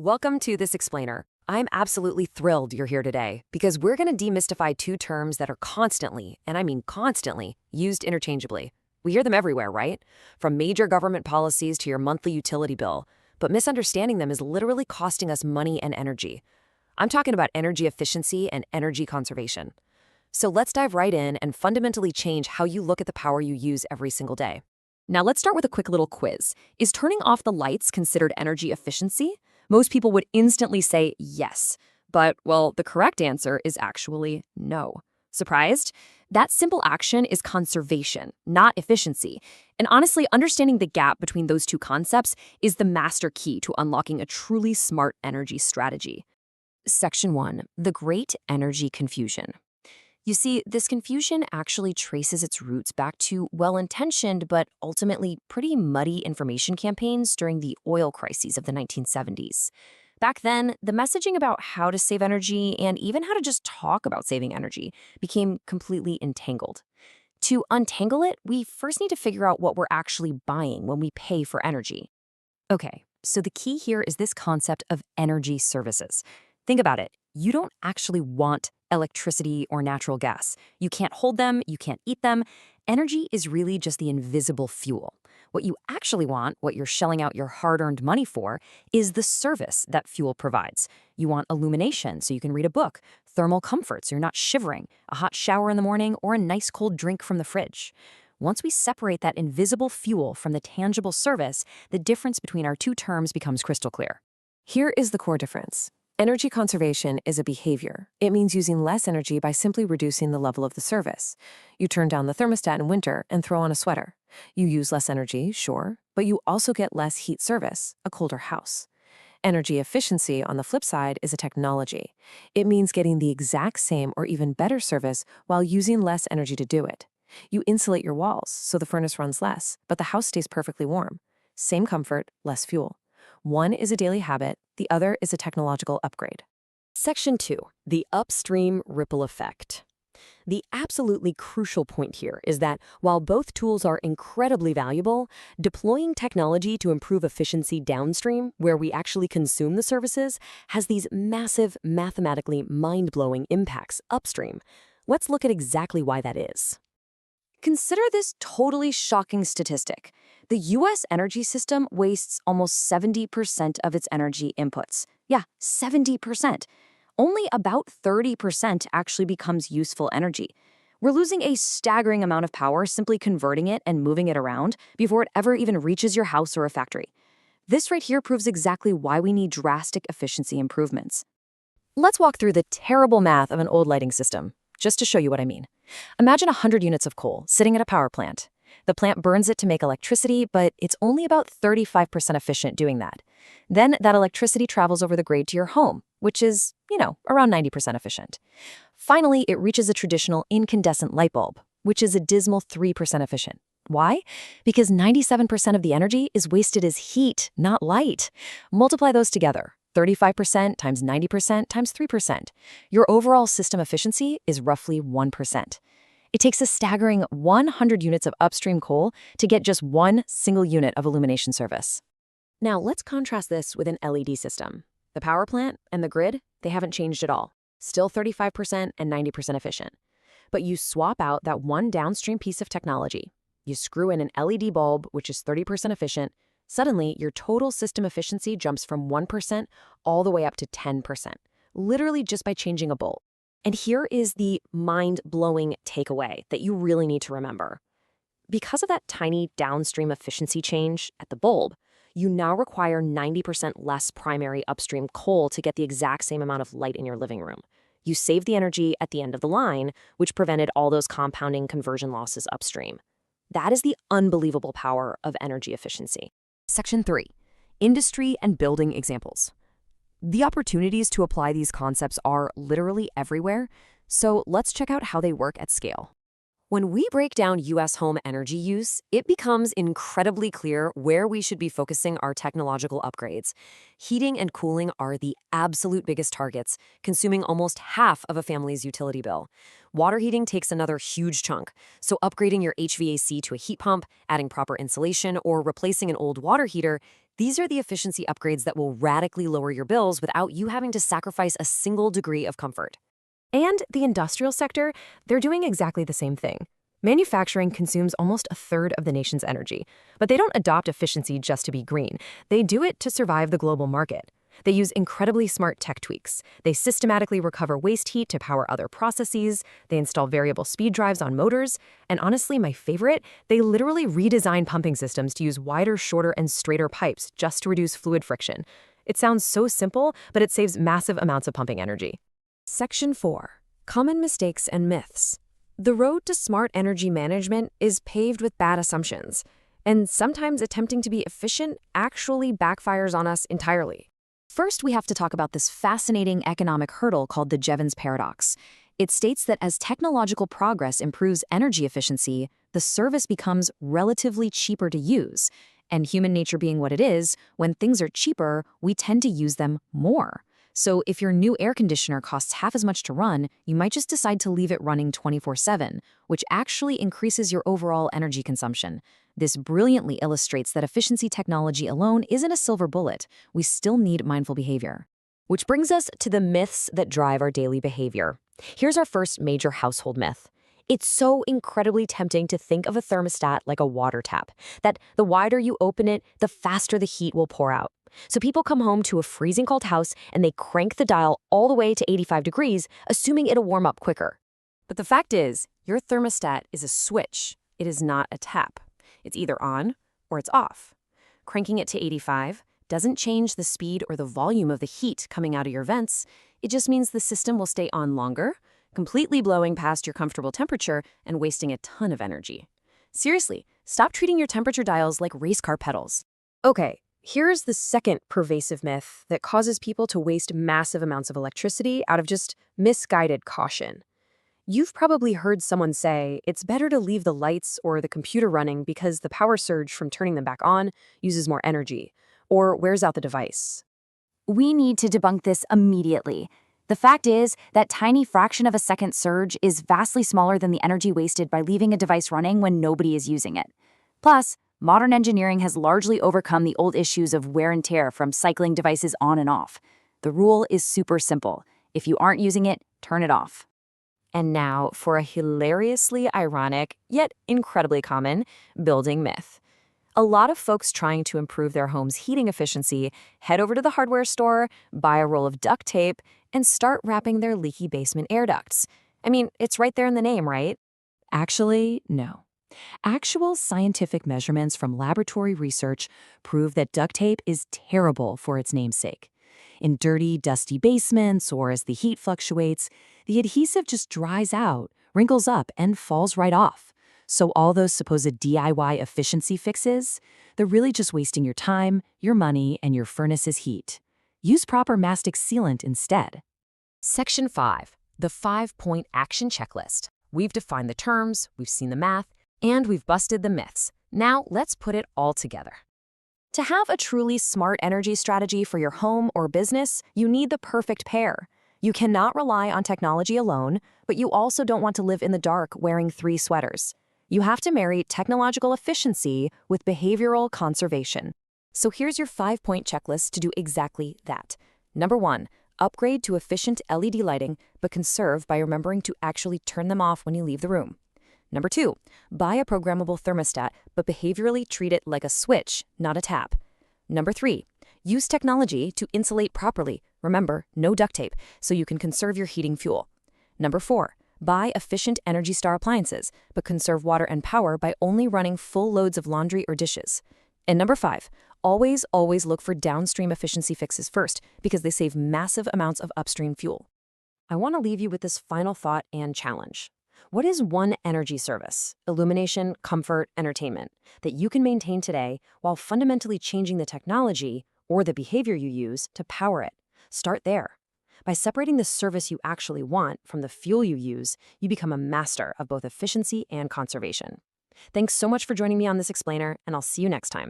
Welcome to This Explainer. I'm absolutely thrilled you're here today because we're going to demystify two terms that are constantly, and I mean constantly, used interchangeably. We hear them everywhere, right? From major government policies to your monthly utility bill. But misunderstanding them is literally costing us money and energy. I'm talking about energy efficiency and energy conservation. So let's dive right in and fundamentally change how you look at the power you use every single day. Now let's start with a quick little quiz. Is turning off the lights considered energy efficiency? Most people would instantly say yes. But, well, the correct answer is actually no. Surprised? That simple action is conservation, not efficiency. And honestly, understanding the gap between those two concepts is the master key to unlocking a truly smart energy strategy. Section 1. The Great Energy Confusion. You see, this confusion actually traces its roots back to well-intentioned but ultimately pretty muddy information campaigns during the oil crises of the 1970s. Back then, the messaging about how to save energy and even how to just talk about saving energy became completely entangled. To untangle it, we first need to figure out what we're actually buying when we pay for energy. Okay, so the key here is this concept of energy services. Think about it. You don't actually want electricity or natural gas. You can't hold them, you can't eat them. Energy is really just the invisible fuel. What you actually want, what you're shelling out your hard-earned money for, is the service that fuel provides. You want illumination so you can read a book, thermal comfort so you're not shivering, a hot shower in the morning, or a nice cold drink from the fridge. Once we separate that invisible fuel from the tangible service, the difference between our two terms becomes crystal clear. Here is the core difference. Energy conservation is a behavior. It means using less energy by simply reducing the level of the service. You turn down the thermostat in winter and throw on a sweater. You use less energy, sure, but you also get less heat service, a colder house. Energy efficiency, on the flip side, is a technology. It means getting the exact same or even better service while using less energy to do it. You insulate your walls so the furnace runs less, but the house stays perfectly warm. Same comfort, less fuel. One is a daily habit, the other is a technological upgrade. Section 2. The Upstream Ripple Effect. The absolutely crucial point here is that while both tools are incredibly valuable, deploying technology to improve efficiency downstream, where we actually consume the services, has these massive, mathematically mind-blowing impacts upstream. Let's look at exactly why that is. Consider this totally shocking statistic. The U.S. energy system wastes almost 70% of its energy inputs. Yeah, 70%. Only about 30% actually becomes useful energy. We're losing a staggering amount of power simply converting it and moving it around before it ever even reaches your house or a factory. This right here proves exactly why we need drastic efficiency improvements. Let's walk through the terrible math of an old lighting system, just to show you what I mean. Imagine 100 units of coal sitting at a power plant. The plant burns it to make electricity, but it's only about 35% efficient doing that. Then that electricity travels over the grid to your home, which is, around 90% efficient. Finally, it reaches a traditional incandescent light bulb, which is a dismal 3% efficient. Why? Because 97% of the energy is wasted as heat, not light. Multiply those together. 35% times 90% times 3%. Your overall system efficiency is roughly 1%. It takes a staggering 100 units of upstream coal to get just one single unit of illumination service. Now let's contrast this with an LED system. The power plant and the grid, they haven't changed at all. Still 35% and 90% efficient. But you swap out that one downstream piece of technology. You screw in an LED bulb, which is 30% efficient. Suddenly, your total system efficiency jumps from 1% all the way up to 10%, literally just by changing a bulb. And here is the mind-blowing takeaway that you really need to remember. Because of that tiny downstream efficiency change at the bulb, you now require 90% less primary upstream coal to get the exact same amount of light in your living room. You save the energy at the end of the line, which prevented all those compounding conversion losses upstream. That is the unbelievable power of energy efficiency. Section 3. Industry and building examples. The opportunities to apply these concepts are literally everywhere, so let's check out how they work at scale. When we break down U.S. home energy use, it becomes incredibly clear where we should be focusing our technological upgrades. Heating and cooling are the absolute biggest targets, consuming almost half of a family's utility bill. Water heating takes another huge chunk, so upgrading your HVAC to a heat pump, adding proper insulation, or replacing an old water heater, These are the efficiency upgrades that will radically lower your bills without you having to sacrifice a single degree of comfort. And the industrial sector, they're doing exactly the same thing. Manufacturing consumes almost a third of the nation's energy, but they don't adopt efficiency just to be green. They do it to survive the global market. They use incredibly smart tech tweaks. They systematically recover waste heat to power other processes. They install variable speed drives on motors. And honestly, my favorite, they literally redesign pumping systems to use wider, shorter, and straighter pipes just to reduce fluid friction. It sounds so simple, but it saves massive amounts of pumping energy. Section 4. Common mistakes and myths. The road to smart energy management is paved with bad assumptions, and sometimes attempting to be efficient actually backfires on us entirely. First, we have to talk about this fascinating economic hurdle called the Jevons paradox. It states that as technological progress improves energy efficiency, the service becomes relatively cheaper to use. And human nature being what it is, when things are cheaper, we tend to use them more. So if your new air conditioner costs half as much to run, you might just decide to leave it running 24/7, which actually increases your overall energy consumption. This brilliantly illustrates that efficiency technology alone isn't a silver bullet. We still need mindful behavior. Which brings us to the myths that drive our daily behavior. Here's our first major household myth. It's so incredibly tempting to think of a thermostat like a water tap, that the wider you open it, the faster the heat will pour out. So people come home to a freezing cold house and they crank the dial all the way to 85 degrees, assuming it'll warm up quicker. But the fact is, your thermostat is a switch. It is not a tap. It's either on or it's off. Cranking it to 85 doesn't change the speed or the volume of the heat coming out of your vents. It just means the system will stay on longer, completely blowing past your comfortable temperature and wasting a ton of energy. Seriously, stop treating your temperature dials like race car pedals. Okay, here's the second pervasive myth that causes people to waste massive amounts of electricity out of just misguided caution. You've probably heard someone say it's better to leave the lights or the computer running because the power surge from turning them back on uses more energy, or wears out the device. We need to debunk this immediately. The fact is that tiny fraction of a second surge is vastly smaller than the energy wasted by leaving a device running when nobody is using it. Plus, modern engineering has largely overcome the old issues of wear and tear from cycling devices on and off. The rule is super simple. If you aren't using it, turn it off. And now for a hilariously ironic, yet incredibly common, building myth. A lot of folks trying to improve their home's heating efficiency head over to the hardware store, buy a roll of duct tape, and start wrapping their leaky basement air ducts. I mean, it's right there in the name, right? Actually, no. Actual scientific measurements from laboratory research prove that duct tape is terrible for its namesake. In dirty, dusty basements, or as the heat fluctuates, the adhesive just dries out, wrinkles up, and falls right off. So all those supposed DIY efficiency fixes, they're really just wasting your time, your money, and your furnace's heat. Use proper mastic sealant instead. Section 5. The 5-point action checklist. We've defined the terms, we've seen the math, and we've busted the myths. Now let's put it all together. To have a truly smart energy strategy for your home or business, you need the perfect pair. You cannot rely on technology alone, but you also don't want to live in the dark wearing 3 sweaters. You have to marry technological efficiency with behavioral conservation. So here's your 5-point checklist to do exactly that. Number 1, upgrade to efficient LED lighting, but conserve by remembering to actually turn them off when you leave the room. Number 2, buy a programmable thermostat, but behaviorally treat it like a switch, not a tap. Number 3, use technology to insulate properly. Remember, no duct tape, so you can conserve your heating fuel. Number 4, buy efficient Energy Star appliances, but conserve water and power by only running full loads of laundry or dishes. And number 5, always look for downstream efficiency fixes first, because they save massive amounts of upstream fuel. I want to leave you with this final thought and challenge. What is one energy service, illumination, comfort, entertainment, that you can maintain today while fundamentally changing the technology or the behavior you use to power it? Start there. By separating the service you actually want from the fuel you use, you become a master of both efficiency and conservation. Thanks so much for joining me on this explainer, and I'll see you next time.